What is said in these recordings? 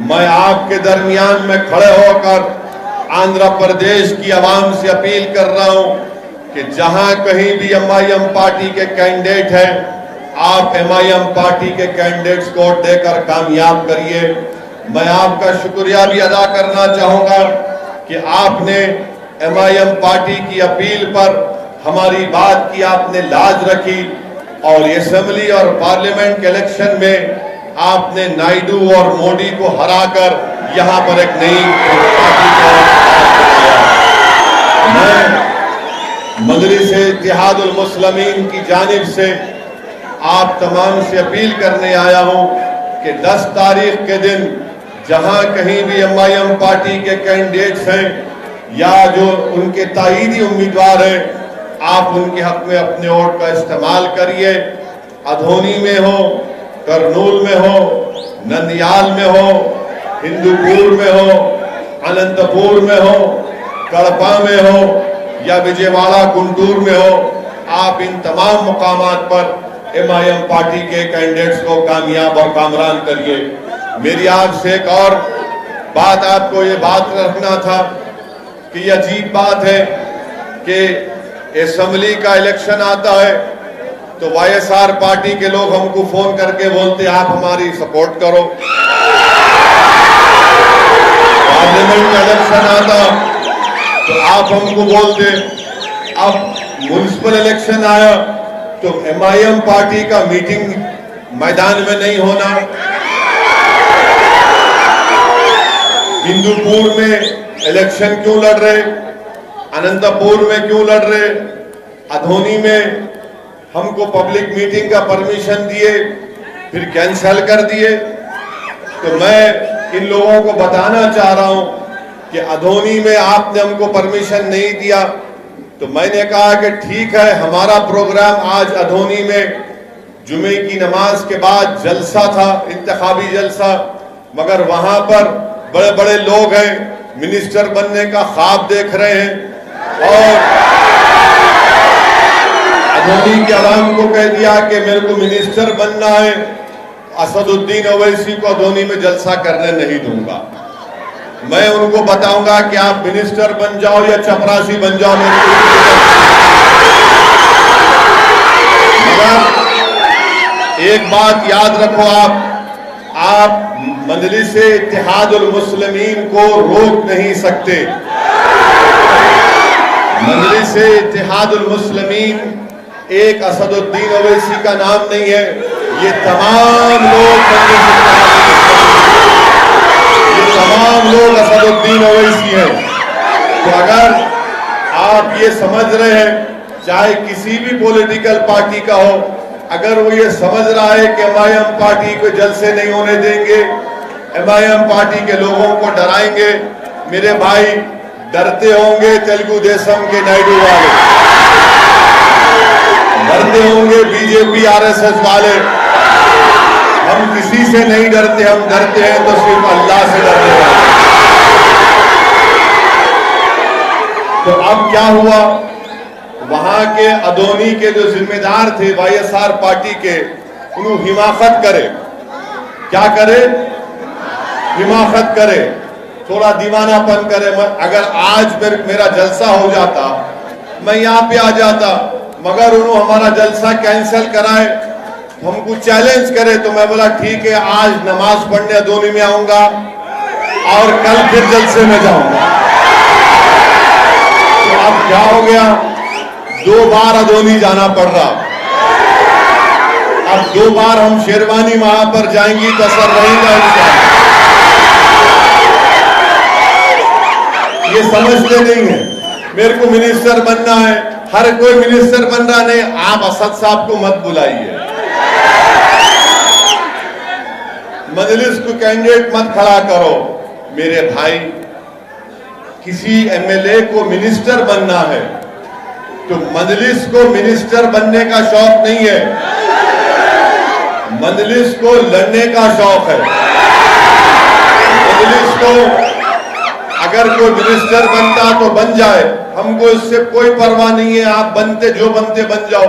मैं आपके दरमियान में खड़े होकर आंध्र प्रदेश की आवाम से अपील कर रहा हूं कि जहां कहीं भी MIM पार्टी के कैंडिडेट हैं, आप MIM पार्टी के कैंडिडेट्स को वोट देकर कामयाब करिए। मैं आपका शुक्रिया भी अदा करना चाहूंगा कि आपने MIM पार्टी की अपील पर हमारी बात की आपने लाज रखी और असेंबली और पार्लियामेंट के इलेक्शन में आपने नायडू और मोदी को हराकर यहां पर एक नई पार्टी को मैं मजलिस-ए-इत्तेहादुल मुस्लिमीन की जानिब से आप तमाम से अपील करने आया हूं कि 10 तारीख के दिन जहां कहीं भी MIM पार्टी के कैंडिडेट्स हैं या जो उनके ताईदी उम्मीदवार हैं, आप उनके हक में अपने वोट का इस्तेमाल करिए। अधोनी में हो, करनूल में हो, नंदियाल में हो, हिंदूपुर में हो, अनंतपुर में हो, कड़पा में हो या विजयवाड़ा गुंटूर में हो, आप इन तमाम मुकामात पर MIM पार्टी के कैंडिडेट्स को कामयाब और कामरान करिए। मेरी आपसे एक और बात, आपको ये बात रखना था कि ये अजीब बात है कि असेंबली का इलेक्शन आता है तो YSR पार्टी के लोग हमको फोन करके बोलते आप हमारी सपोर्ट करो। पार्लियामेंट का इलेक्शन आता तो आप हमको बोलते। अब म्युनिसिपल इलेक्शन आया तो MIM पार्टी का मीटिंग मैदान में नहीं होना, हिंदूपुर में इलेक्शन क्यों लड़ रहे, अनंतपुर में क्यों लड़ रहे, अधोनी में हमको पब्लिक मीटिंग का परमिशन दिए फिर कैंसिल कर दिए। तो मैं इन लोगों को बताना चाह रहा हूं कि अधोनी में आपने हमको परमिशन नहीं दिया तो मैंने कहा कि ठीक है, हमारा प्रोग्राम आज अधोनी में जुमे की नमाज के बाद जलसा था, इंतखाबी जलसा, मगर वहां पर बड़े बड़े लोग हैं, मिनिस्टर बनने का ख्वाब देख रहे हैं और अधोनी के आवाम को कह दिया कि मेरे को मिनिस्टर बनना है, असदुद्दीन ओवैसी को अधोनी में जलसा करने नहीं दूंगा। मैं उनको बताऊंगा कि आप मिनिस्टर बन जाओ या चपरासी बन जाओ, मगर एक बात याद रखो, आप मजलिस-ए-इत्तेहादुल मुस्लिमीन को रोक नहीं सकते। मजलिस-ए-इत्तेहादुल मुस्लिमीन एक असदुद्दीन ओवैसी का नाम नहीं है, ये तमाम लोग असदुद्दीन ओवैसी हैं। तो अगर आप ये समझ रहे हैं, चाहे किसी भी पॉलिटिकल पार्टी का हो, अगर वो ये समझ रहा है कि MIM पार्टी को जलसे नहीं होने देंगे, MIM पार्टी के लोगों को डराएंगे, मेरे भाई डरते होंगे तेलुगु देशम के नायडू वाले, डरते होंगे BJP RSS वाले। हम किसी से नहीं डरते, हम डरते हैं तो सिर्फ अल्लाह से डरते हैं। तो अब क्या हुआ, वहां के अधोनी के जो जिम्मेदार थे YSR पार्टी के, उन्होंने हिमाकत करे, क्या करे, हिमाकत करे, थोड़ा दीवानापन करे। अगर आज मेरा जलसा हो जाता, मैं यहाँ पे आ जाता, मगर उन्होंने हमारा जलसा कैंसिल कराए, हमको चैलेंज करे, तो मैं बोला ठीक है, आज नमाज पढ़ने अधोनी में आऊंगा और कल फिर जलसे में जाऊंगा। तो अब क्या हो गया, 2 बार अधोनी जाना पड़ रहा। अब 2 बार हम शेरवानी वहां पर जाएंगी तो असर रहेगा इंशाअल्लाह। ये समझते नहीं है, मेरे को मिनिस्टर बनना है, हर कोई मिनिस्टर बन रहा नहीं। आप असद साहब को मत बुलाइए, मजलिस को कैंडिडेट मत खड़ा करो। मेरे भाई, किसी MLA को मिनिस्टर बनना है तो मजलिस को मिनिस्टर बनने का शौक नहीं है, मजलिस को लड़ने का शौक है। मजलिस को अगर कोई मिनिस्टर बनता तो बन जाए, हमको इससे कोई परवाह नहीं है, आप बनते जो बनते बन जाओ,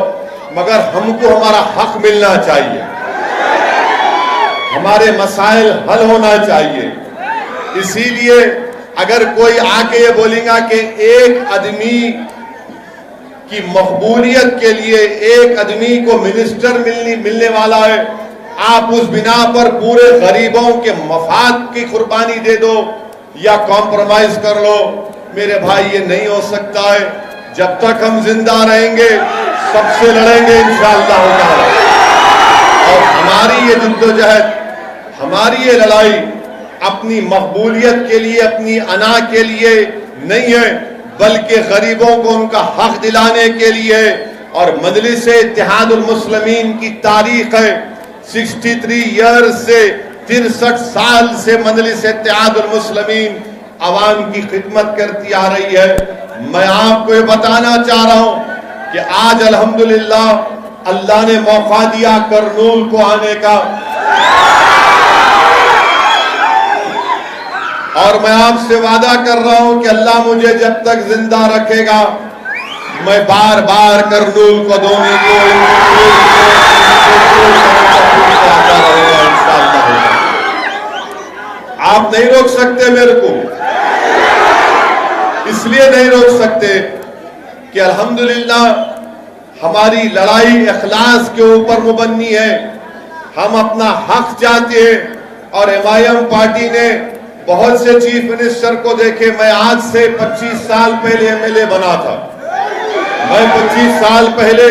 मगर हमको हमारा हक मिलना चाहिए, हमारे मसाइल हल होना चाहिए। इसीलिए अगर कोई आके ये बोलेगा कि एक आदमी की मकबूलियत के लिए एक आदमी को मिनिस्टर मिलने वाला है, आप उस बिना पर पूरे गरीबों के मफाद की कुर्बानी दे दो या कॉम्प्रोमाइज कर लो, मेरे भाई ये नहीं हो सकता है। जब तक हम जिंदा रहेंगे सबसे लड़ेंगे इंशाअल्लाह ताला। और हमारी ये जद्दोजहद, हमारी ये लड़ाई अपनी मकबूलियत के लिए, अपनी अना के लिए नहीं है, बल्कि गरीबों को उनका हक दिलाने के लिए। और मजलिस इत्तेहादुल मुस्लिमीन की तारीख है 63 ईयर से, 63 साल से मजलिस इत्तेहादुल मुस्लिमीन अवाम की खिदमत करती आ रही है। मैं आपको ये बताना चाह रहा हूं कि आज अल्हम्दुलिल्लाह अल्लाह ने मौका दिया करनूल को आने का, और मैं आपसे वादा कर रहा हूं कि अल्लाह मुझे जब तक जिंदा रखेगा मैं बार बार करनूल को दोने को आता रहूंगा इंशाअल्लाह। आप नहीं रोक सकते मेरे को, इसलिए नहीं रोक सकते कि अल्हम्दुलिल्लाह हमारी लड़ाई इखलास के ऊपर मुबन्नी है। हम अपना हक चाहते हैं और एमआईएम पार्टी ने बहुत से चीफ मिनिस्टर को देखे। मैं आज से 25 साल पहले एमएलए बना था। मैं 25 साल पहले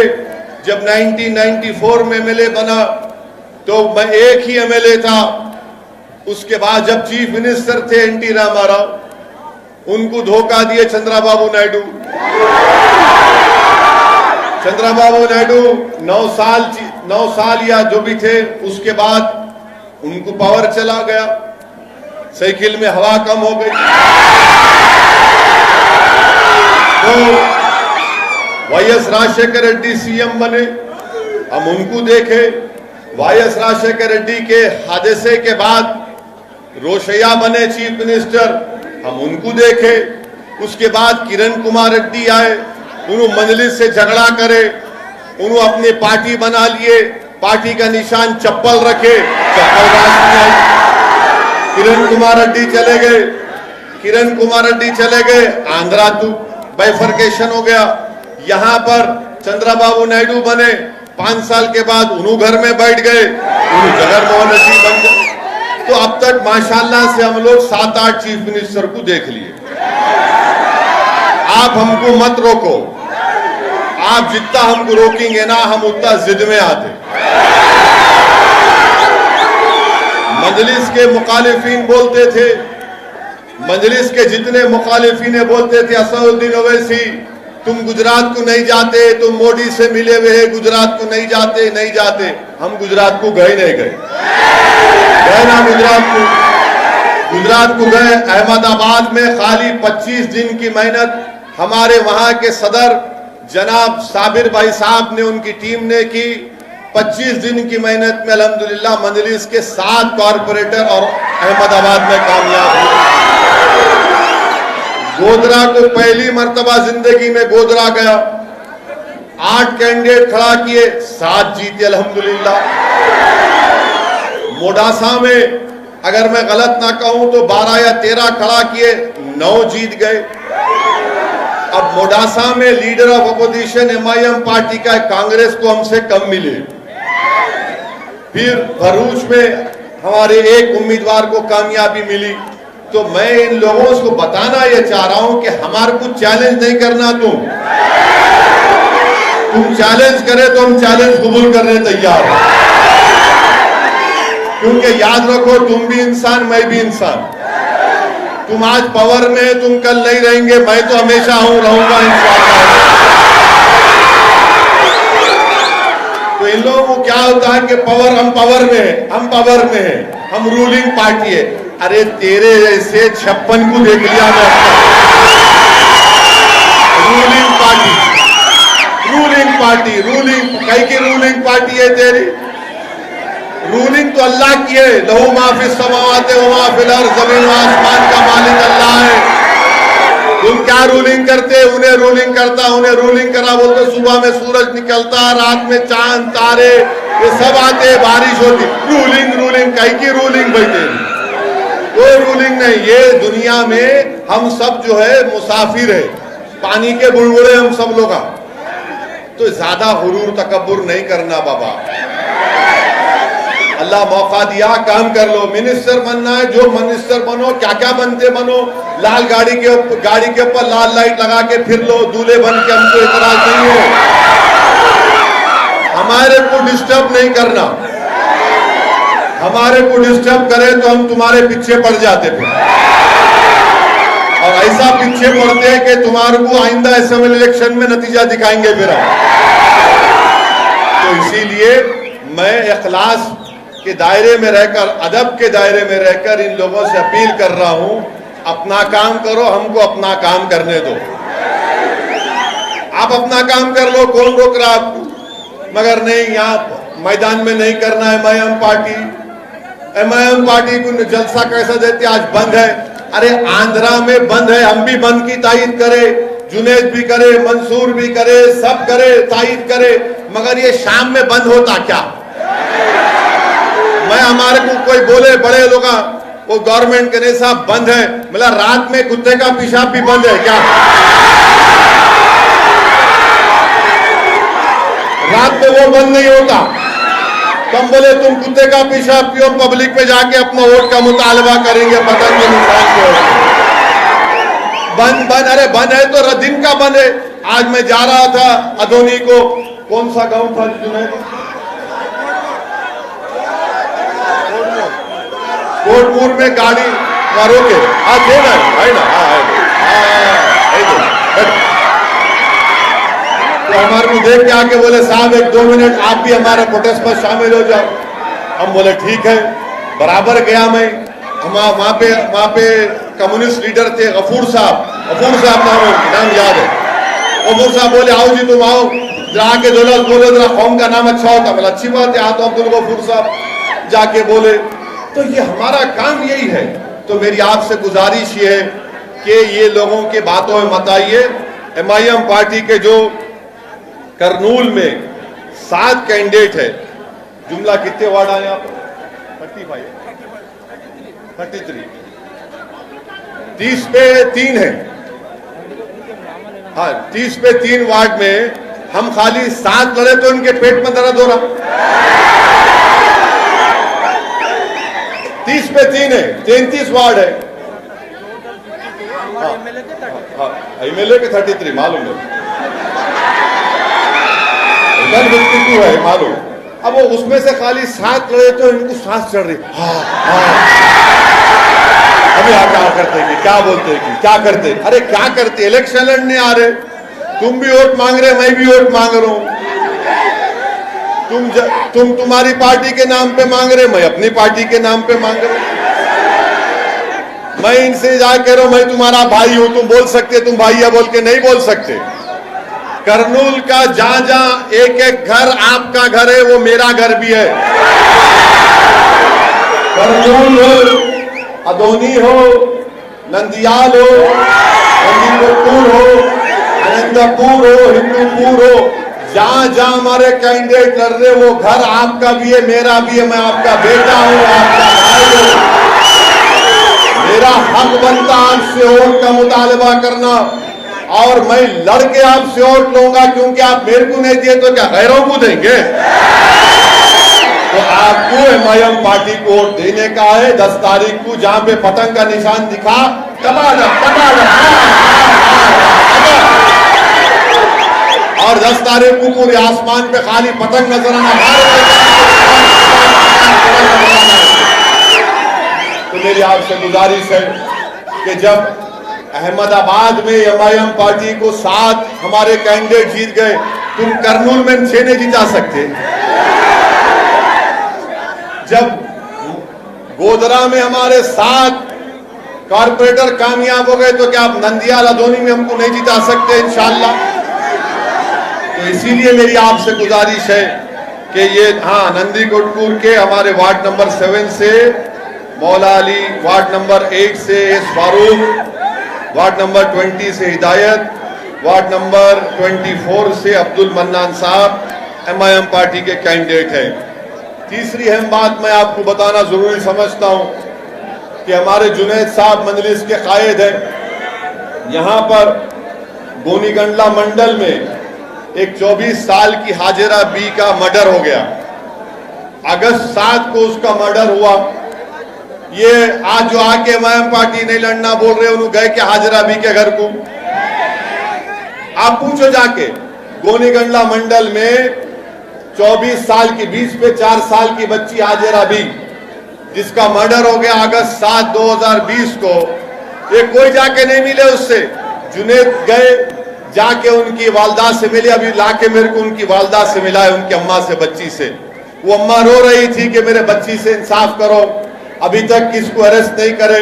जब 1994 में एमएलए बना तो मैं एक ही एमएलए था। उसके बाद जब चीफ मिनिस्टर थे एनटी रामाराव, उनको धोखा दिए चंद्रबाबू नायडू। चंद्रबाबू नायडू 9 साल या जो भी थे, उसके बाद उनको पावर चला गया, साइकिल में हवा कम हो गई। तो वाईएस राजशेखर रेड्डी सीएम बने, हम उनको देखे। वाईएस राजशेखर रेड्डी के हादसे के बाद रोशैया बने चीफ मिनिस्टर, हम उनको देखे। उसके बाद किरण कुमार रेड्डी आए, उन्होंने मजलिस से झगड़ा करे, उन्होंने अपनी पार्टी बना लिए, पार्टी का निशान चप्पल रखे, चप्पल राज में आई। किरण कुमार रेड्डी चले गए, किरण कुमार रेड्डी चले गए, आंध्रा टू बाइफर्केशन हो गया। यहां पर चंद्रबाबू नायडू बने, 5 साल के बाद उन्होंने घर में बैठ गए, उन्होंने जगनमोहन रेड्डी बन गए। तो अब तक माशाल्लाह से हम लोग 7-8 चीफ मिनिस्टर को देख लिए। आप हमको मत रोको, आप जितना हमको रोकेंगे ना हम उतना जिद में आते। मजलिस के मुखालिफिन बोलते थे, मजलिस के जितने मुखालिफिन बोलते थे, असदुद्दीन ओवैसी तुम गुजरात को नहीं जाते, तुम मोदी से मिले हुए गुजरात को नहीं जाते। हम गुजरात को गए नहीं गए ना, गुजरात को गए। अहमदाबाद में खाली 25 दिन की मेहनत हमारे वहां के सदर जनाब साबिर भाई साहब ने, उनकी टीम ने की। 25 दिन की मेहनत में अल्हम्दुलिल्लाह मजलिस के 7 कॉर्पोरेटर और अहमदाबाद में कामयाब हुए। गोधरा को पहली मर्तबा जिंदगी में गोधरा गया, 8 कैंडिडेट खड़ा किए, 7 जीते अल्हम्दुलिल्लाह। मोडासा में अगर मैं गलत ना कहूं तो 12 या 13 खड़ा किए, 9 जीत गए। अब मोडासा में leader of opposition MIM party का कांग्रेस को हमसे कम मिले। फिर भरूच में हमारे एक उम्मीदवार को कामयाबी मिली। तो मैं इन लोगों को बताना ये चाह रहा हूं कि हमारे को चैलेंज नहीं करना। तुम चैलेंज करे तो हम चैलेंज कबूल करने तैयार हैं, क्योंकि याद रखो तुम भी इंसान, मैं भी इंसान। तुम आज पावर में, तुम कल नहीं रहेंगे, मैं तो हमेशा रहूंगा इंशाअल्लाह। तो इन लोगों को क्या होता है कि हम पावर में हैं, हम रूलिंग पार्टी है। अरे तेरे जैसे 56 को देख लिया मैं। रूलिंग कई की रूलिंग पार्टी है तेरी। रूलिंग तो अल्लाह की है, लहू माफिस समावाते व माफिल अर्ज़, ज़मीन व आसमान का मालिक अल्लाह है। तुम क्या रूलिंग करते? उन्हें रूलिंग करा बोलते। सुबह में सूरज निकलता, रात में चांद तारे ये सब आते, बारिश होती। रूलिंग कई की रूलिंग भाई तेरी। कोई रूलिंग नहीं। ये दुनिया में हम सब जो है मुसाफिर है, पानी के बुलबुले हम सब लोग। तो ज्यादा हुरूर तकब्बुर नहीं करना बाबा। अल्लाह मौका दिया, काम कर लो। मिनिस्टर बनना है, जो मिनिस्टर बनो, क्या क्या बनते बनो। लाल गाड़ी के ऊपर लाल लाइट लगा के फिर लो, दूल्हे बन के, हमको इतराज नहीं है। हमारे को डिस्टर्ब नहीं करना। हमारे को डिस्टर्ब करे तो हम तुम्हारे पीछे पड़ जाते थे, और ऐसा पीछे पड़ते हैं कि तुम्हारे को आइंदा असेंबली इलेक्शन में नतीजा दिखाएंगे फिर हम। तो इसीलिए मैं इखलास के दायरे में रहकर, अदब के दायरे में रहकर इन लोगों से अपील कर रहा हूं, अपना काम करो, हमको अपना काम करने दो। आप अपना काम कर लो, कौन रोक रहा आपको? मगर नहीं, यहाँ मैदान में नहीं करना है। एमआईएम पार्टी को जलसा कैसा देती, आज बंद है। अरे आंध्रा में बंद है, हम भी बंद की तायीद करे, जुनेद भी करे, मंसूर भी करे, सब करे, तायीद करे, मगर ये शाम में बंद होता क्या? मैं हमारे को कोई बोले बड़े लोग वो गवर्नमेंट के नहीं साहब बंद है, मतलब रात में कुत्ते का पेशाब भी बंद है क्या? रात में वो बंद नहीं होता। तुम बोले तुम कुत्ते का पेशाब पियो, पब्लिक पे जाके अपना वोट का मुतालबा करेंगे, पतंग के निशान को। बंद बंद, अरे बंद है तो दिन का बंद है। आज मैं जा रहा था अदोनी को, कौन सा गांव था जुनैद? कोटपुर में गाड़ी रोके, आज देना है ना, तो हमारे को देख के आके बोले साहब 1-2 मिनट आप भी हमारे प्रोटेस्ट पर शामिल हो जाओ। हम बोले ठीक है, बराबर गया मैं। वहां पे कम्युनिस्ट लीडर थे गफूर साहब नाम याद है। गफूर साहब बोले आओ जी तुम आओ, जाके दौलत बोले जरा कौम का नाम अच्छा होता। बोला अच्छी बात है, आ तो अब्दुल गफूर साहब जाके बोले। तो ये हमारा काम यही है। तो मेरी आपसे गुजारिश ये है कि ये लोगों के बातों में मत आइए। एमआईएम पार्टी के जो करनूल में 7 कैंडिडेट है, जुमला कितने वार्ड आए आप? 35, 33, 30 पे 3 है। हाँ, 30 पे 3 वार्ड में हम खाली 7 लड़े तो इनके पेट में दर्द हो रहा। 30 पे 3 है, 33 वार्ड है। एमएलए के 33 मालूम है, 52 है मालूम। अब वो उसमें से खाली 7 लड़े तो इनको सांस चढ़ रही। अभी आप क्या करते हैं, क्या बोलते हैं, क्या करते? अरे क्या करते? इलेक्शन लड़ने आ रहे, तुम भी वोट मांग रहे, मैं भी वोट मांग रहा हूं। तुम तुम्हारी पार्टी के नाम पे मांग रहे, मैं अपनी पार्टी के नाम पे मांग रहा हूं। मैं इनसे जाकर कह रहा हूं मैं तुम्हारा भाई हूं, तुम बोल सकते, तुम भाई है बोल के नहीं बोल सकते। करनूल का जहां जहां एक घर आपका घर है, वो मेरा घर भी है। करनूल हो, अदोनी हो, नंदियाल हो, नंदीपुर हो, अनंतपुर हो, हिंदूपुर हो, जहां जहां हमारे कैंडिडेट लड़ रहे, वो घर आपका भी है, मेरा भी है। मैं आपका बेटा हूं, आपका भाई हूं। मेरा हक बनता आपसे वोट का मुतालबा करना, और मैं लड़के आपसे वोट लूंगा, क्योंकि आप मेरे को नहीं दिए तो क्या गैरों को देंगे? तो आपको एमआईएम पार्टी को वोट देने का है। 10 तारीख को जहां पे पतंग का निशान दिखा, और 10 तारीख को पूरे आसमान पे खाली पतंग नजर आना। तो मेरी आपसे गुजारिश है कि जब अहमदाबाद में एमआईएम पार्टी को 7 हमारे कैंडिडेट जीत गए, तुम करनूल में 6 नहीं जीता सकते। जब गोधरा में हमारे 7 कारपोरेटर कामयाब हो गए, तो क्या आप नंदियाल अदोनी में हमको नहीं जिता सकते इंशाअल्लाह? तो इसीलिए मेरी आपसे गुजारिश है कि ये नंदीकोटपुर के हमारे वार्ड नंबर 7 से मौला अली, वार्ड नंबर 8 से एस फारूक, वार्ड नंबर 20 से हिदायत, वार्ड नंबर 24 से अब्दुल मन्नान साहब एमआईएम पार्टी के कैंडिडेट हैं। तीसरी अहम बात मैं आपको बताना जरूरी समझता हूं कि हमारे जुनैद साहब मजलिस के कायद हैं। यहाँ पर गोनीगंडला मंडल में एक 24 साल की हाजिरा बी का मर्डर हो गया। अगस्त 7 को उसका मर्डर हुआ। ये आज जो आके एमआईएम पार्टी नहीं लड़ना बोल रहे, उन्होंने गए क्या हाजिरा बी के घर को? आप पूछो जाके। गोनीगंडला मंडल में 24 साल की 20 पे 4 साल की बच्ची हाजिरा बी, जिसका मर्डर हो गया अगस्त 7 2020 को। ये कोई जाके नहीं मिले उससे। जुनैद गए, जाके उनकी वालदा से मिले। अभी लाके मेरे को उनकी वालदा से मिला है, उनकी अम्मा से, बच्ची से। वो अम्मा रो रही थी कि मेरे बच्ची से इंसाफ करो, अभी तक किसको अरेस्ट नहीं करे।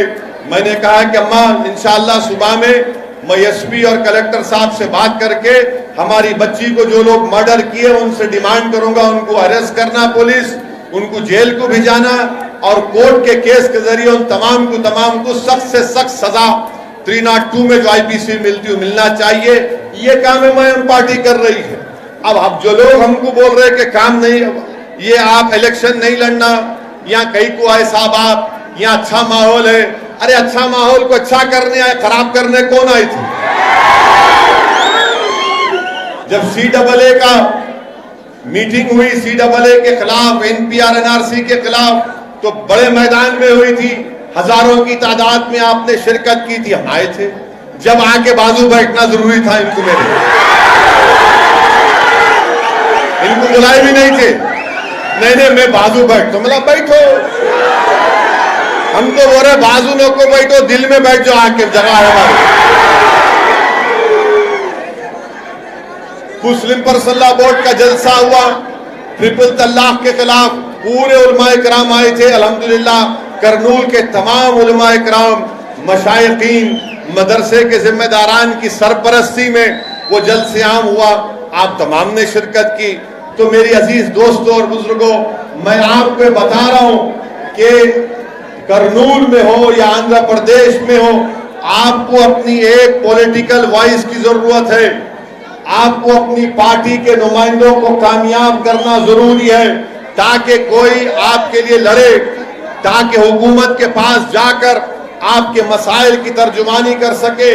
मैंने कहा कि अम्मा इंशाअल्लाह सुबह में मैं एसपी और कलेक्टर साहब से बात करके हमारी बच्ची को जो लोग मर्डर किए उनसे डिमांड करूंगा उनको अरेस्ट करना, पुलिस उनको जेल को भिजाना और कोर्ट के केस के जरिए उन तमाम को सख्त से सख्त सजा 302 में जो आईपीसी मिलती है मिलना चाहिए। ये काम एमआईएम पार्टी कर रही है। अब जो लोग हमको बोल रहे हैं कि काम नहीं, ये आप इलेक्शन नहीं लड़ना, यहाँ कहीं को आए साहब आप, यहाँ अच्छा माहौल है। अरे अच्छा माहौल को अच्छा करने आए, खराब करने कौन आई थी? जब CAA का मीटिंग हुई, CAA के खिलाफ, NPR NRC के खिलाफ, तो बड़े मैदान में हुई थी, हजारों की तादाद में आपने शिरकत की थी, हम आए थे। जब आके बाजू बैठना जरूरी था इनको, मेरे इनको बुलाए भी नहीं थे। नहीं मैं बाजू बैठ, तो मतलब बैठो, हमको बोल रहे बाजू लोग को बैठो, दिल में बैठ जाओ, आके जगह है हमारी। मुस्लिम पर्सनल बोर्ड का जलसा हुआ, ट्रिपल तलाक के खिलाफ पूरे उलमाए किराम आए थे। अल्हम्दुलिल्लाह करनूल के तमाम उलमाए किराम, मशाइखीन, मदरसे के जिम्मेदारान की सरपरस्ती में वो जलसे आम हुआ। आप तमाम ने शिरकत की। तो मेरी अजीज दोस्तों और बुजुर्गों, मैं आपको बता रहा हूं कि करनूल में हो या आंध्र प्रदेश में हो, आपको अपनी एक पॉलिटिकल वॉइस की जरूरत है। आपको अपनी पार्टी के नुमाइंदों को कामयाब करना जरूरी है, ताकि कोई आपके लिए लड़े, ताकि हुकूमत के पास जाकर आपके मसाइल की तर्जुमानी कर सके।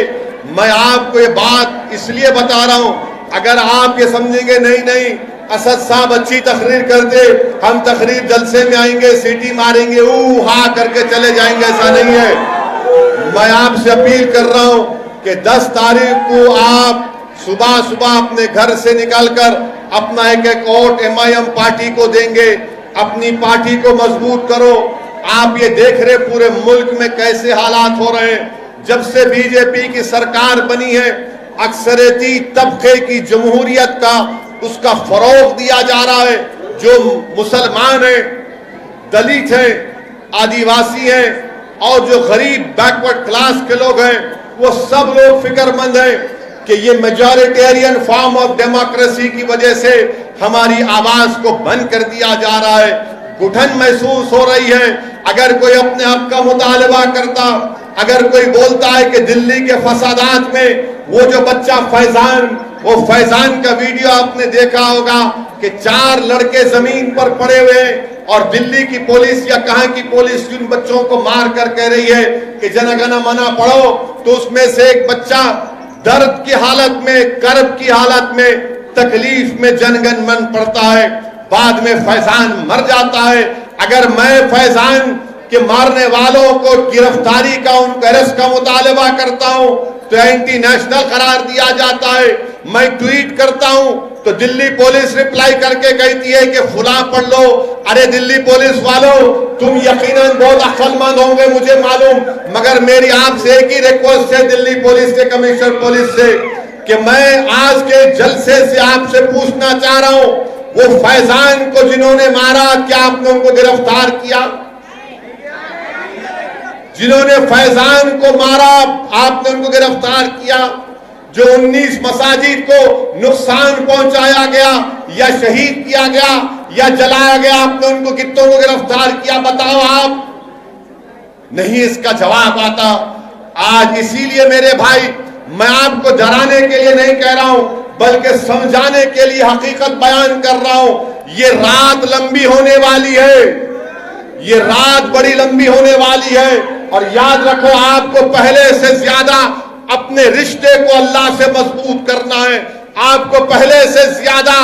मैं आपको ये बात इसलिए बता रहा हूं, अगर आप ये समझेंगे नहीं असद साहब अच्छी तकरीर करते, हम तकरीर जलसे में आएंगे, सीटी मारेंगे, ऊ हा करके चले जाएंगे, ऐसा नहीं है। मैं आपसे अपील कर रहा हूं कि 10 तारीख को आप सुबह सुबह अपने घर से निकलकर अपना एक वोट एमआईएम पार्टी को देंगे। अपनी पार्टी को मजबूत करो। आप ये देख रहे पूरे मुल्क में कैसे हालात हो रहे हैं। जब से बीजेपी की सरकार बनी है, अक्सरियती तबके की जमहूरियत का उसका फरोग दिया जा रहा है। जो मुसलमान हैं, दलित हैं, आदिवासी हैं और जो गरीब बैकवर्ड क्लास के लोग हैं, वो सब लोग फिक्रमंद हैं कि ये मेजॉरिटेरियन फॉर्म ऑफ डेमोक्रेसी की वजह से हमारी आवाज को बंद कर दिया जा रहा है। घुटन महसूस हो रही है। अगर कोई अपने हक का मुतालबा करता, अगर कोई बोलता है कि दिल्ली के फसादात में वो जो बच्चा फैजान, वो फैजान का वीडियो आपने देखा होगा कि 4 लड़के जमीन पर पड़े हुए और दिल्ली की पुलिस या कहां की पुलिस उन बच्चों को मार कर कह रही है कि जनगण मना पढ़ो, तो उसमें से एक बच्चा दर्द की हालत में, कर्ब की हालत में, तकलीफ में जनगण मन पड़ता है, बाद में फैजान मर जाता है। अगर मैं फैजान के मारने वालों को गिरफ्तारी का, उनको अरेस्ट का मुतालबा करता हूं तो एंटी नेशनल करार दिया जाता है। मैं ट्वीट करता हूं तो दिल्ली पुलिस रिप्लाई करके कहती है कि फुला पढ़ लो। अरे दिल्ली पुलिस वालों, तुम यकीनन बहुत अक्लमंद होंगे मुझे मालूम, मगर मेरी आपसे एक ही रिक्वेस्ट है दिल्ली पुलिस के कमिश्नर पुलिस से कि मैं आज के जलसे से आपसे पूछना चाह रहा हूं, वो फैजान को जिन्होंने मारा, क्या आपने उनको गिरफ्तार किया? जिन्होंने फैजान को मारा, आपने उनको गिरफ्तार किया? जो 19 मसाजिद को नुकसान पहुंचाया गया या शहीद किया गया या जलाया गया, आपने उनको कितनों को गिरफ्तार किया? बताओ आप। नहीं इसका जवाब आता। आज इसीलिए मेरे भाई, मैं आपको डराने के लिए नहीं कह रहा हूं, बल्कि समझाने के लिए हकीकत बयान कर रहा हूं। ये रात लंबी होने वाली है, ये रात बड़ी लंबी होने वाली है। और याद रखो, आपको पहले से ज्यादा अपने रिश्ते को अल्लाह से मजबूत करना है। आपको पहले से ज्यादा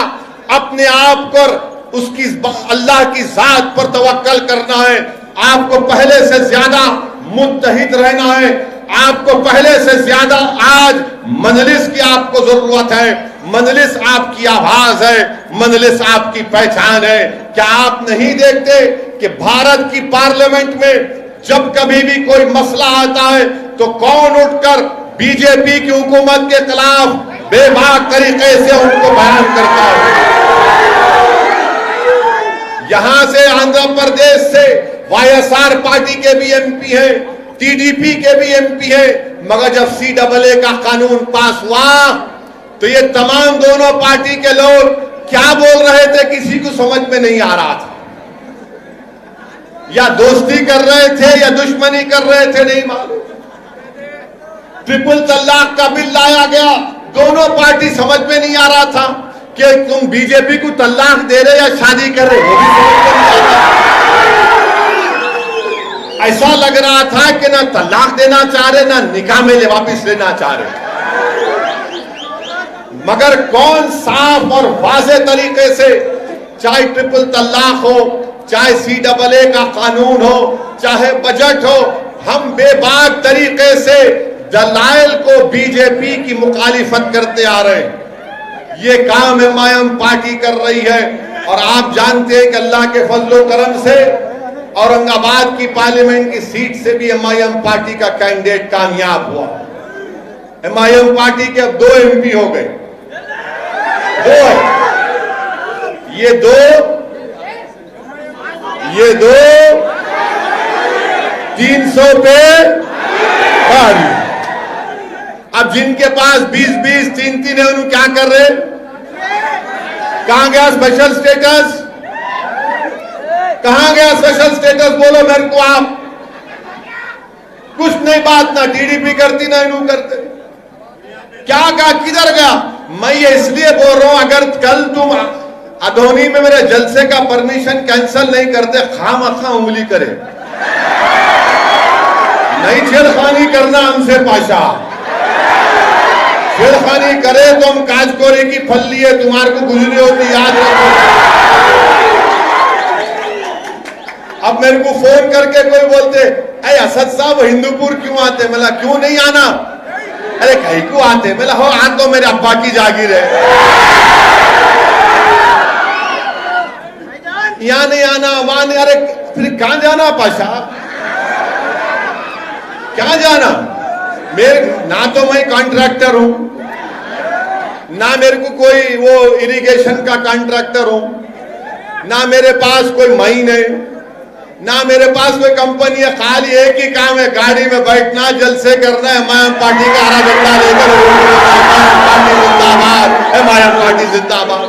अपने आप पर उसकी अल्लाह की जात पर तवक्कल करना है। आपको पहले से ज्यादा मुत्तहिद रहना है। आपको पहले से ज्यादा आज मजलिस की आपको जरूरत है। मजलिस आपकी आवाज है, मजलिस आपकी पहचान है। क्या आप नहीं देखते कि भारत की पार्लियामेंट में जब कभी भी कोई मसला आता है तो कौन उठकर बीजेपी की हुकूमत के खिलाफ बेबाक तरीके से उनको बयान करता है। यहां से आंध्र प्रदेश से वाईएसआर पार्टी के भी एमपी हैं, टीडीपी के भी एमपी हैं, मगर जब सीएए का कानून पास हुआ तो ये तमाम दोनों पार्टी के लोग क्या बोल रहे थे किसी को समझ में नहीं आ रहा था। या दोस्ती कर रहे थे या दुश्मनी कर रहे थे, नहीं मालूम। ट्रिपल तलाक का बिल लाया गया, दोनों पार्टी समझ में नहीं आ रहा था कि तुम बीजेपी को तलाक दे रहे या शादी कर रहे, वो भी समझ में नहीं आ रहा। ऐसा लग रहा था कि ना तलाक देना चाह रहे ना निकाह में वापिस लेना चाह रहे। मगर कौन साफ और वाज़ेह तरीके से, चाहे ट्रिपल तलाक हो, चाहे सीएए का कानून हो, चाहे बजट हो, हम बेबाक तरीके से दलाइल को बीजेपी की मुखालिफत करते आ रहे हैं। ये काम एमआईएम पार्टी कर रही है। और आप जानते हैं कि अल्लाह के फजलो करम से औरंगाबाद की पार्लियामेंट की सीट से भी एमआईएम पार्टी का कैंडिडेट कामयाब हुआ। एमआईएम पार्टी के अब 2 एमपी हो गए। ये दो 300 पे भारी। अब जिनके पास 20-20, 3-3 है, उन्हें क्या कर रहे? कहां गया स्पेशल स्टेटस? कहां गया स्पेशल स्टेटस? बोलो मेरे को आप। कुछ नहीं, बात ना टीडीपी करती ना इन्हों करते। क्या कहा, किधर गया? मैं ये इसलिए बोल रहा हूं, अगर कल तुम अधोनी में मेरे जलसे का परमिशन कैंसिल नहीं करते, खामखा उंगली करे। नहीं छेड़खानी करना हमसे पाशा। छेड़खानी करे तो हम काजकोरे की फल्ली है, तुम्हारे को गुजरी होती, याद रखो। अब मेरे को फोन करके कोई बोलते, अरे असद साहब हिंदूपुर क्यों आते? मैं क्यों नहीं आना? अरे कहीं को आते? मैं हो आ तो मेरे अब्बा की जागीर है, यहाँ नहीं आना, वहां नहीं। अरे फिर कहां जाना पाशा? क्या जाना? मेरे ना तो मैं कॉन्ट्रैक्टर हूं, ना मेरे को कोई वो इरिगेशन का कॉन्ट्रैक्टर हूं, ना मेरे पास कोई माइन है, ना मेरे पास कोई कंपनी है। खाली एक ही काम है, गाड़ी में बैठना, जलसे करना है, एमआईएम पार्टी का हरा झंडा लेकर, पार्टी जिंदाबाद, एमआईएम पार्टी जिंदाबाद।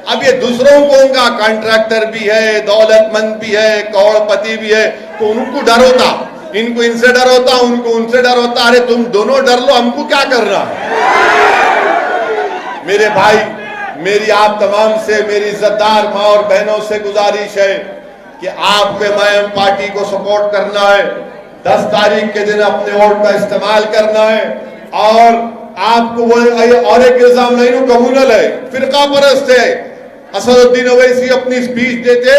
अब ये दूसरों को उनका कॉन्ट्रैक्टर भी है, दौलतमंद भी है, करोड़पति भी है, तो उनको डर होता, इनको इनसे डर होता, उनको उनसे डर होता। अरे तुम दोनों डर लो, हमको क्या करना? मेरे भाई, मेरी आप तमाम से, मेरी इज्जतदार माँ और बहनों से गुजारिश है कि आपको एमआईएम पार्टी को सपोर्ट करना है। 10 तारीख के दिन अपने वोट का इस्तेमाल करना है। और आपको वो और एक इल्जाम नहीं, वो कम्युनल है, फिरका परस्त है। असदुद्दीन ओवैसी अपनी स्पीच देते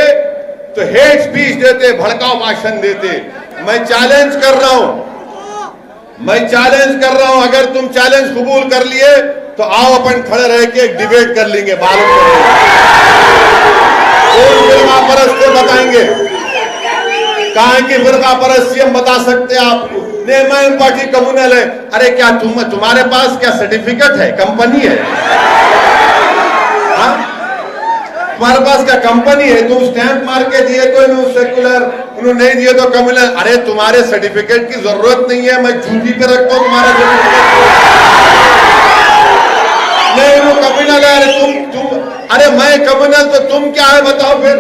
तो हेट स्पीच देते, भड़काऊ भाषण देते। मैं चैलेंज कर रहा हूं, अगर तुम चैलेंज कबूल कर लिए तो आओ अपन खड़े रह के एक डिबेट कर लेंगे, मालूम कौन फिरका परस्त बताएंगे। कहा कि फिरका परस्ती हम बता सकते हैं आपको, एमआईएम पार्टी कम्युनल है। अरे क्या तुम्हारे पास क्या सर्टिफिकेट है? कंपनी है? हाँ, तुम्हारे पास क्या कंपनी है? तुम स्टैंप मार के दिए तो इन्होंने सेकुलर, उन्होंने नहीं दिए तो कम्युनल। अरे तुम्हारे सर्टिफिकेट की जरूरत नहीं है, मैं झूठी पे रखता हूं तुम्हारा सर्टिफिकेट। नहीं वो कम्युनल है। अरे तुम अरे मैं कम्युनल तो तुम क्या है बताओ? फिर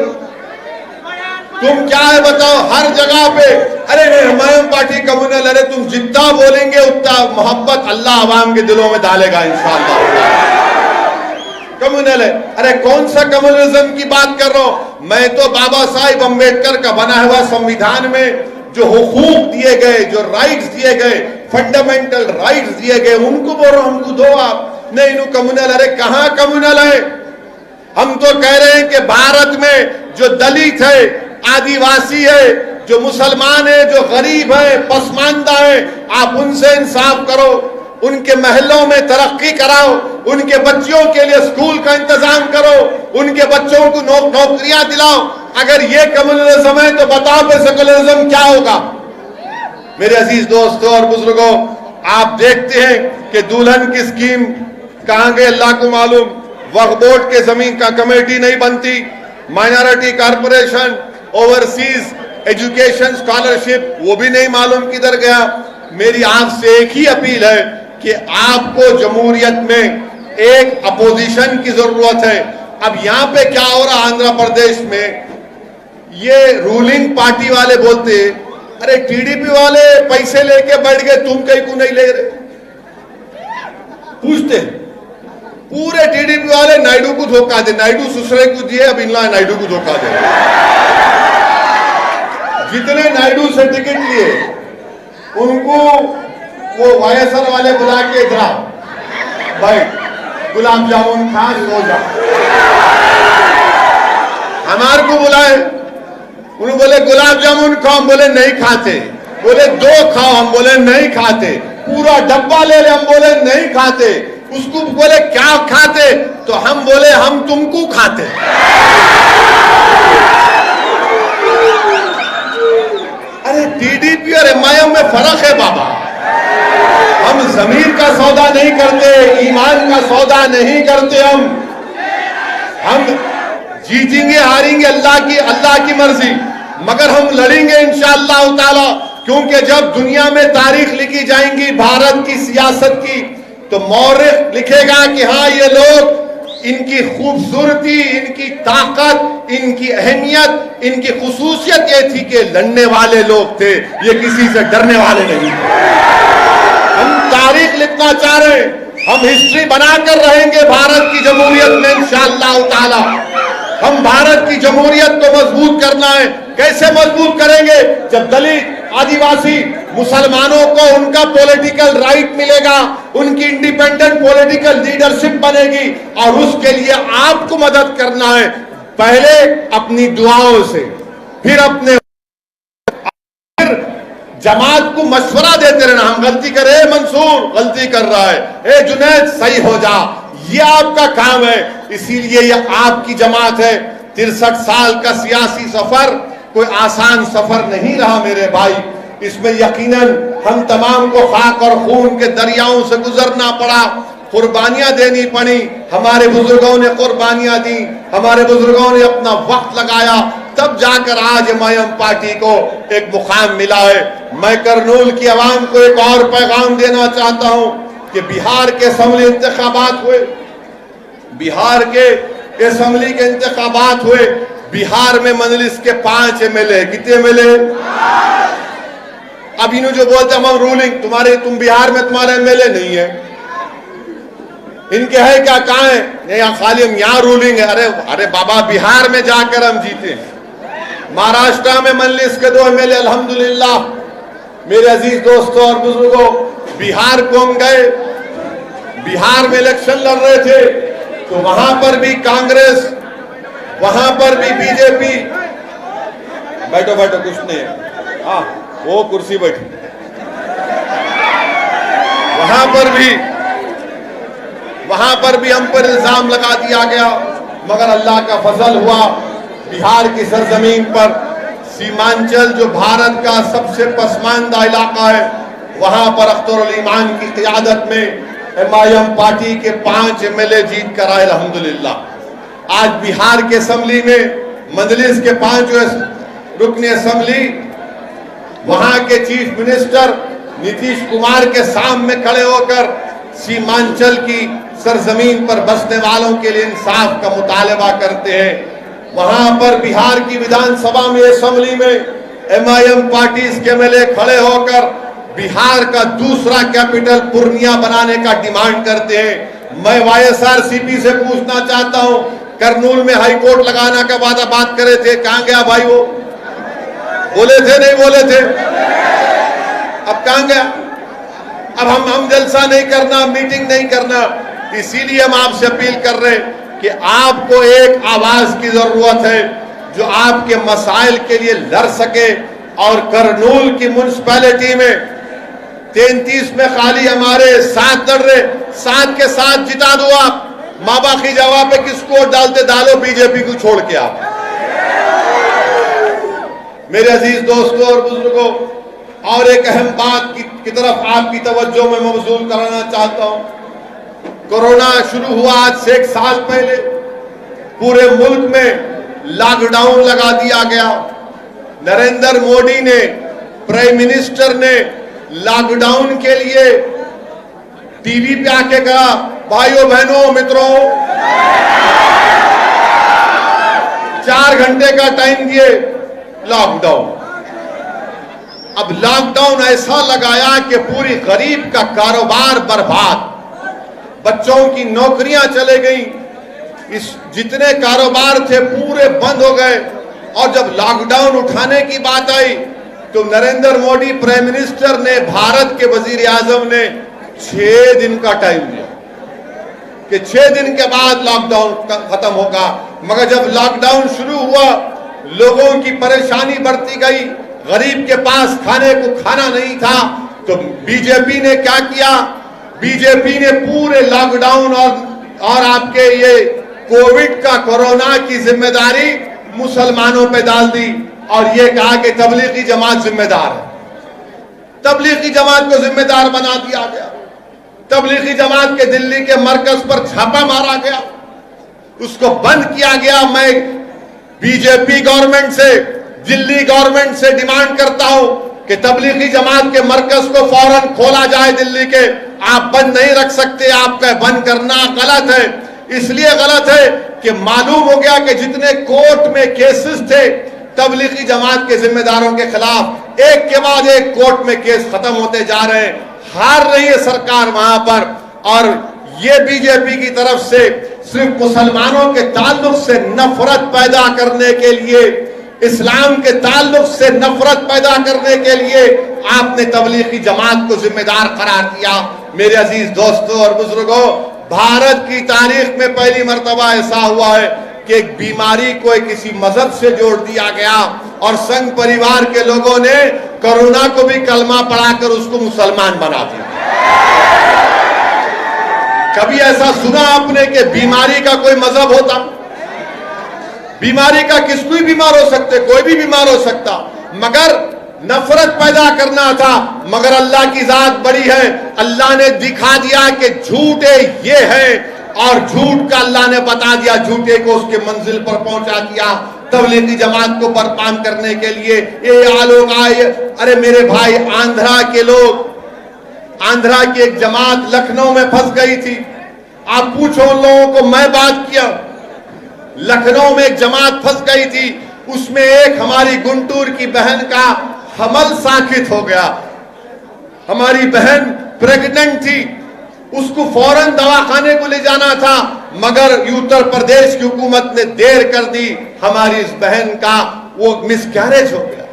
तुम क्या है बताओ? हर जगह पे अरे एमआईएम पार्टी कम्युनल। अरे तुम जितना बोलेंगे उतना मोहब्बत अल्लाह आवाम के दिलों में डालेगा इंशाअल्लाह। कम्युनल है। अरे कौन सा कम्युनलिज्म की बात कर रहा हूं मैं? तो बाबा साहिब अम्बेडकर का बना हुआ संविधान में जो हुकूक दिए गए, जो राइट्स दिए गए, फंडामेंटल राइट्स दिए गए, उनको बोलो हमको दो आप। नहीं नु कम्युनल, अरे कहां कम्युनल है? हम तो कह रहे हैं कि भारत में जो दलित है, आदिवासी है, जो मुसलमान है, जो गरीब है, पसमानदा है, आप उनसे इंसाफ करो, उनके महलों में तरक्की कराओ, उनके बच्चों के लिए स्कूल का इंतजाम करो, उनके बच्चों को नौकरियां दिलाओ। अगर ये कम्युनलिज्म है तो बताओ फिर सेकुलरिज्म क्या होगा? मेरे अजीज दोस्तों और बुजुर्गों, आप देखते हैं कि दुल्हन की स्कीम कहां गए अल्लाह को मालूम। वक्फ बोर्ड के जमीन का कमेटी नहीं बनती, minority corporation, overseas education scholarship, वो भी नहीं मालूम किधर गया। मेरी आपसे एक ही अपील है कि आपको जमहूरियत में एक अपोजिशन की जरूरत है। अब यहां पे क्या हो रहा आंध्र प्रदेश में, ये रूलिंग पार्टी वाले बोलते अरे टीडीपी वाले पैसे लेके बैठ गए, तुम कहीं को नहीं ले रहे। पूछते पूरे टीडीपी वाले नायडू को धोखा दे, नायडू सुसरे को दिए, अब इनला नायडू को धोखा दे। जितने नायडू से टिकट लिए उनको वो वायएसआर वाले बुला के इधर भाई गुलाब जामुन खा सो जा। हमारे को बुलाए, उन्होंने बोले गुलाब जामुन खाओ, हम बोले नहीं खाते। बोले दो खाओ, हम बोले नहीं खाते। पूरा डब्बा ले ले, हम बोले नहीं खाते। उसको बोले क्या खाते, तो हम बोले हम तुमको खाते। अरे टीडीपी और एमआईएम में फर्क है बाबा। हम जमीर का सौदा नहीं करते, ईमान का सौदा नहीं करते। हम जीतेंगे हारेंगे अल्लाह की मर्जी, मगर हम लड़ेंगे इंशाअल्लाह ताला। क्योंकि जब दुनिया में तारीख लिखी जाएंगी भारत की सियासत की, तो मौरिख लिखेगा कि हाँ ये लोग, इनकी खूबसूरती, इनकी ताकत, इनकी अहमियत, इनकी खुसूसियत ये थी कि लड़ने वाले लोग थे, ये किसी से डरने वाले नहीं थे। हम तारीख लिखना चाह रहे हैं, हम हिस्ट्री बनाकर रहेंगे भारत की जमहूरियत में इंशाअल्लाह ताला। हम भारत की जमहूरियत को मजबूत करना है। कैसे मजबूत करेंगे? जब दलित, आदिवासी, मुसलमानों को उनका पॉलिटिकल राइट मिलेगा, उनकी इंडिपेंडेंट पॉलिटिकल लीडरशिप बनेगी। और उसके लिए आपको मदद करना है, पहले अपनी दुआओं से, फिर अपने जमात को मशवरा देते रहना। हम गलती करें, मंसूर गलती कर रहा है, ए जुनैद सही हो जा, ये आपका काम है। इसीलिए ये आपकी जमात है। 63 साल का सियासी सफर कोई आसान सफर नहीं रहा मेरे भाई। इसमें यकीनन हम तमाम को खाक और खून के दरियाओं से गुजरना पड़ा, कुर्बानियां देनी पड़ी। हमारे बुजुर्गों ने कुर्बानियां दी, हमारे बुजुर्गों ने अपना वक्त लगाया, तब जाकर आज एमआईएम पार्टी को एक मुकाम मिला है। मैं करनूल की आवाम को एक और पैगाम देना चाहता हूं कि बिहार के असेंबली इंतखाबात हुए, बिहार के असेंबली के इंतखाबात हुए। बिहार में मजलिस के 5 एमएलए, कितने एमएलए? अब इन्हों जो बोलते हम रूलिंग, तुम बिहार में तुम्हारे एमएलए नहीं है, इनके है क्या? कहां है? यहाँ खाली हम यहाँ रूलिंग है। अरे बाबा, बिहार में जाकर हम जीते। महाराष्ट्र में मजलिस के 2 एमएलए अल्हम्दुलिल्लाह। मेरे अजीज दोस्तों और बुजुर्गों, बिहार को हम गए, बिहार में इलेक्शन लड़ रहे थे, तो वहां पर भी कांग्रेस, वहां पर भी बीजेपी। बैठो बैठो, कुछ नहीं, हाँ वो कुर्सी बैठी। वहां पर भी हम पर इल्जाम लगा दिया गया, मगर अल्लाह का फजल हुआ। बिहार की सरजमीन पर सीमांचल, जो भारत का सबसे पसमानदा इलाका है, वहां पर अख्तरुल ईमान की क़ियादत में एमआईएम पार्टी के 5 एमएलए जीत कर आए अल्हम्दुलिल्लाह। आज बिहार के असेंबली में मजलिस के 5 रुकनी असेंबली, वहां के चीफ मिनिस्टर नीतीश कुमार के सामने खड़े होकर सीमांचल की सरजमीन पर बसने वालों के लिए इंसाफ का मुतालबा करते हैं। वहां पर बिहार की विधानसभा में, असेंबली में एमआईएम पार्टी के एमएलए खड़े होकर बिहार का दूसरा कैपिटल पूर्णिया बनाने का डिमांड करते हैं। मैं वाईएसआरसीपी से पूछना चाहता हूं, करनूल में हाईकोर्ट लगाने का वादा बात करे थे, कहां गया भाई वो? बोले थे नहीं बोले थे? अब कहां गया? अब हम जलसा नहीं करना, मीटिंग नहीं करना। इसीलिए हम आपसे अपील कर रहे हैं कि आपको एक आवाज की जरूरत है जो आपके मसाइल के लिए लड़ सके। और करनूल की म्युनिसिपैलिटी में 33 में खाली हमारे साथ लड़ रहे, 7 के 7 जिता दो आप। माँ बाप की जवाब पे किसको वोट डालते? डालो बीजेपी को छोड़ के आप। मेरे अजीज दोस्तों और बुजुर्गों, और एक अहम बात की तरफ आपकी तवज्जो में मबजूल कराना चाहता हूं। कोरोना शुरू हुआ आज से 1 साल पहले, पूरे मुल्क में लॉकडाउन लगा दिया गया। नरेंद्र मोदी ने, प्राइम मिनिस्टर ने लॉकडाउन के लिए टीवी पे आके कहा, भाइयों बहनों मित्रों 4 घंटे का टाइम दिए लॉकडाउन। अब लॉकडाउन ऐसा लगाया कि पूरी गरीब का कारोबार बर्बाद, बच्चों की नौकरियां चले गई, इस जितने कारोबार थे पूरे बंद हो गए। और जब लॉकडाउन उठाने की बात आई तो नरेंद्र मोदी प्राइम मिनिस्टर ने, भारत के वजीर आजम ने 6 दिन का टाइम दिया कि 6 दिन के बाद लॉकडाउन खत्म होगा। मगर जब लॉकडाउन शुरू हुआ, लोगों की परेशानी बढ़ती गई, गरीब के पास खाने को खाना नहीं था, तो बीजेपी ने क्या किया? बीजेपी ने पूरे लॉकडाउन और आपके ये कोविड का, कोरोना की जिम्मेदारी मुसलमानों पे डाल दी और ये कहा कि तबलीगी जमात जिम्मेदार है। तबलीगी जमात को जिम्मेदार बना दिया गया। तबलीगी जमात के दिल्ली के मरकज पर छापा मारा गया, उसको बंद किया गया। मैं बीजेपी गवर्नमेंट से, दिल्ली गवर्नमेंट से डिमांड करता हूं कि तबलीगी जमात के मरकज को फौरन खोला जाए दिल्ली के। आप बंद नहीं रख सकते, आपका बंद करना गलत है। इसलिए गलत है कि मालूम हो गया कि जितने कोर्ट में केसेस थे तबलीगी जमात के जिम्मेदारों के खिलाफ, एक के बाद एक कोर्ट में केस खत्म होते जा रहे हैं। हार रही है सरकार वहां पर। और ये बीजेपी की तरफ से सिर्फ मुसलमानों के ताल्लुक से नफरत पैदा करने के लिए, इस्लाम के ताल्लुक से नफरत पैदा करने के लिए आपने तबलीगी जमात को जिम्मेदार करार दिया। मेरे अजीज दोस्तों और बुजुर्गों, भारत की तारीख में पहली मर्तबा ऐसा हुआ है कि एक बीमारी को किसी मजहब से जोड़ दिया गया और संघ परिवार के लोगों ने कोरोना को भी कलमा पढ़ाकर उसको मुसलमान बना दिया। कभी ऐसा सुना आपने कि बीमारी का कोई मजहब होता? बीमारी का किस कोई बीमार हो सकते, कोई भी बीमार हो सकता, मगर नफरत पैदा करना था। मगर अल्लाह की जात बड़ी है, अल्लाह ने दिखा दिया कि झूठे ये है और झूठ का अल्लाह ने बता दिया, झूठे को उसके मंजिल पर पहुंचा दिया। तबलीगी जमात को बर्बाद करने के लिए ये लोग आए। अरे मेरे भाई, आंध्रा के लोग, आंध्रा की एक जमात लखनऊ में फंस गई थी। आप पूछो उन लोगों को, मैं बात किया, लखनऊ में एक जमात फंस गई थी, उसमें एक हमारी गुंटूर की बहन का हमल साकित हो गया। हमारी बहन प्रेग्नेंट थी, उसको फौरन दवाखाने को ले जाना था, मगर उत्तर प्रदेश की हुकूमत ने देर कर दी। हमारी इस बहन का वो मिसकैरेज हो गया,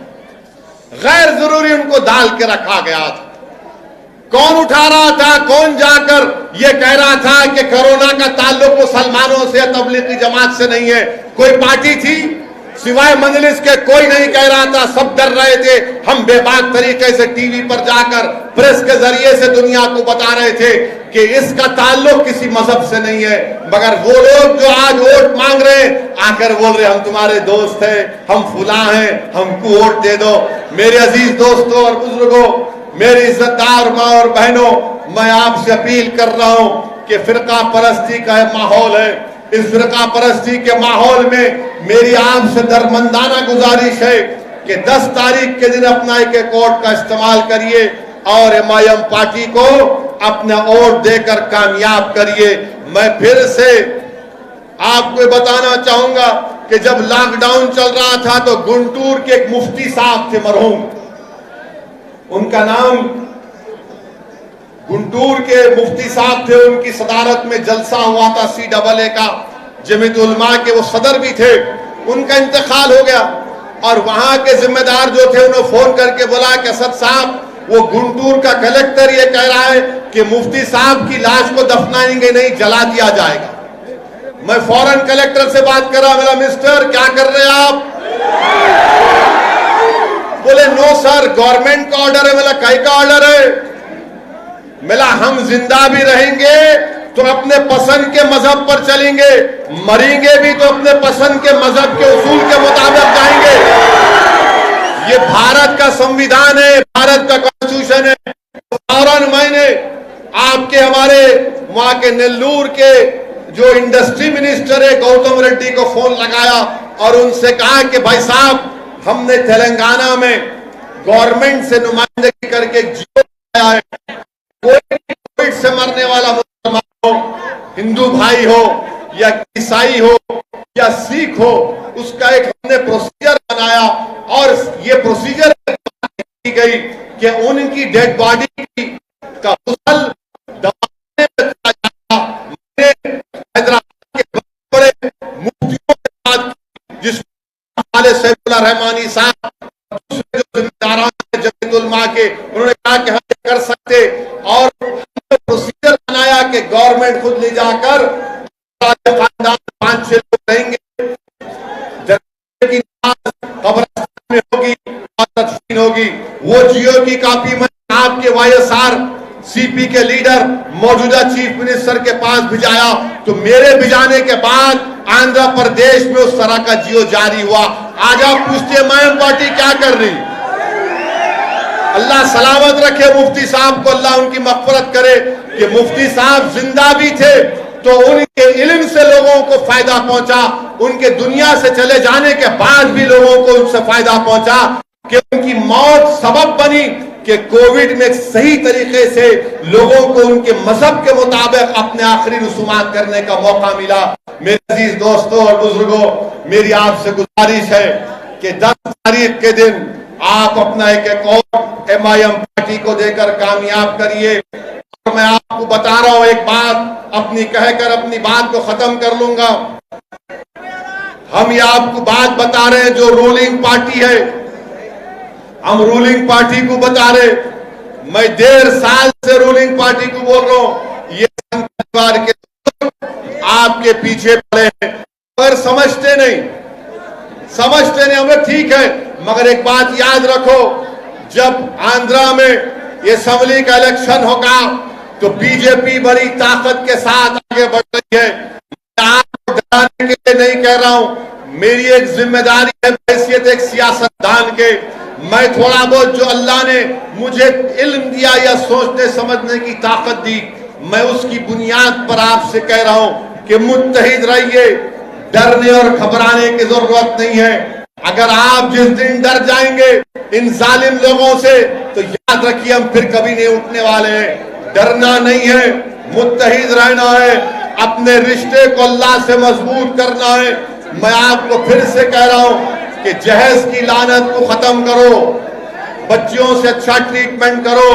गैर जरूरी उनको डाल के रखा गया था। कौन उठा रहा था? कौन जाकर ये कह रहा था कि कोरोना का ताल्लुक मुसलमानों से, तबलीगी जमात से नहीं है? कोई पार्टी थी सिवाय मजलिस के? कोई नहीं कह रहा था, सब डर रहे थे। हम बेबाक तरीके से टीवी पर जाकर प्रेस के जरिए से दुनिया को बता रहे थे कि इसका ताल्लुक किसी मजहब से नहीं है। मगर वो लोग जो आज वोट मांग रहे हैं, आकर बोल रहे हम तुम्हारे दोस्त हैं, हम फुला हैं, हमको वोट दे दो। मेरे अजीज दोस्तों और बुजुर्गों, मेरी इज्जतदार माँ और बहनों, मैं आपसे अपील कर रहा हूं कि फिरका परस्ती का माहौल है। इस फिरका परस्ती के माहौल में मेरी आपसे दरमंदाना गुजारिश है कि 10 तारीख के दिन अपना एक वोट का इस्तेमाल करिए और एमआईएम पार्टी को अपना वोट देकर कामयाब करिए। मैं फिर से आपको बताना चाहूंगा कि जब लॉकडाउन चल रहा था तो गुंटूर के एक मुफ्ती साहब थे, मरहूम, उनका नाम गुंटूर के मुफ्ती साहब थे, उनकी सदारत में जलसा हुआ था CAA का, जमीयत उलमा के वो सदर भी थे। उनका इंतकाल हो गया। और वहां के जिम्मेदार जो थे उन्होंने फोन करके बोला कि असद साहब, वो गुंटूर का कलेक्टर ये कह रहा है कि मुफ्ती साहब की लाश को दफनाएंगे नहीं, जला दिया जाएगा। मैं फौरन कलेक्टर से बात कर रहा, मेरा मिस्टर क्या कर रहे हैं आप? बोले नो सर, गवर्नमेंट का ऑर्डर है। मेरा कई का ऑर्डर है? मेरा हम जिंदा भी रहेंगे तो अपने पसंद के मजहब पर चलेंगे, मरेंगे भी तो अपने पसंद के मजहब के उसूल के मुताबिक जाएंगे। ये भारत का संविधान है, भारत का कॉन्स्टिट्यूशन है। फौरन मैंने आपके हमारे वहां के नेल्लूर के जो इंडस्ट्री मिनिस्टर है गौतम रेड्डी को फोन लगाया और उनसे कहा कि भाई साहब, हमने तेलंगाना में गवर्नमेंट से नुमाइंदगी करके जियो आया है, कोई कोविड से मरने वाला मुसलमान हो, हिंदू भाई हो या ईसाई हो या सिख हो, उसका एक हमने प्रोसीजर बनाया और ये प्रोसीजर की गई कि उनकी डेड बॉडी का गुसल दबाने में हैदराबाद के बड़े मुफ्तियों के साथ, जिसमें सैफुल्लाह रहमानी साहब, दूसरे जो जिम्मेदार जमीयत उलमा के, उन्होंने कहा कि हम कर सकते और प्रोसीजर बनाया कि गवर्नमेंट खुद ले जाकर खानदान 5-6 लोग रहेंगे, कब्रिस्तान में होगी और तदफीन होगी। वो जियो की कॉपी में आपके वाईएसआर सीपी के लीडर मौजूदा चीफ मिनिस्टर के पास भिजाया, तो मेरे भिजाने के बाद आंध्र प्रदेश में उस तरह का जियो जारी हुआ। आज आप पूछते एमआईएम पार्टी क्या कर रही? अल्लाह सलामत रखे मुफ्ती साहब को, अल्लाह उनकी मग़फ़िरत करे कि मुफ्ती साहब जिंदा भी थे तो उनके इल्म से लोगों को फायदा पहुंचा, उनके दुनिया से चले जाने के बाद भी लोगों को उनसे फायदा पहुंचा कि उनकी मौत सबब बनी कि कोविड में सही तरीके से लोगों को उनके मजहब के मुताबिक अपने आखिरी रसूमात करने का मौका मिला। मेरे अजीज दोस्तों और बुजुर्गों, मेरी आपसे गुजारिश है कि 10 तारीख के दिन आप अपना एक और एमआईएम पार्टी को देकर कामयाब करिए। और मैं आपको बता रहा हूं एक बात, अपनी कहकर अपनी बात को खत्म कर लूंगा। हम ये आपको बात बता रहे हैं जो रूलिंग पार्टी है, हम रूलिंग पार्टी को बता रहे। मैं 1.5 साल से रूलिंग पार्टी को बोल रहा हूं, ये परिवार के आपके पीछे पड़े हैं, पर समझते नहीं। हमें ठीक है, मगर एक बात याद रखो, जब आंध्रा में ये असेंबली का इलेक्शन होगा तो बीजेपी बड़ी ताकत के साथ आगे बढ़ रही है। मैं आपको डराने के लिए नहीं कह रहा हूं, मेरी एक जिम्मेदारी है हैसियत एक सियासतदान के। मैं थोड़ा बहुत जो अल्लाह ने मुझे इल्म दिया या सोचने समझने की ताकत दी, मैं उसकी बुनियाद पर आपसे कह रहा हूं कि मुत्तहिद रहिए, डरने और घबराने की जरूरत नहीं है। अगर आप जिस दिन डर जाएंगे इन जालिम लोगों से, तो याद रखिए हम फिर कभी नहीं उठने वाले हैं। डरना नहीं है, मुत्तहिद रहना है, अपने रिश्ते को अल्लाह से मजबूत करना है। मैं आपको फिर से कह रहा हूं कि जहेज की लानत को खत्म करो, बच्चियों से अच्छा ट्रीटमेंट करो,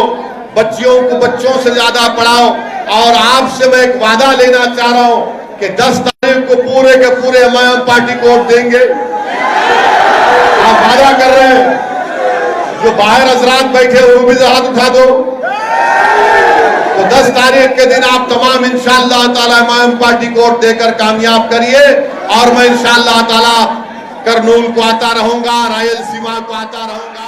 बच्चियों को बच्चों से ज्यादा पढ़ाओ। और आपसे मैं एक वादा लेना चाह रहा हूं कि 10 तारीख को पूरे के पूरे एमआईएम पार्टी को वोट देंगे। आप वादा कर रहे हैं? जो बाहर हजरात बैठे वो भी हाथ उठा दो। तो 10 तारीख के दिन आप तमाम इंशाअल्लाह ताला एमआईएम पार्टी को वोट देकर कामयाब करिए। और मैं इंशाअल्लाह ताला करनूल को आता रहूंगा, रायलसीमा को आता रहूंगा।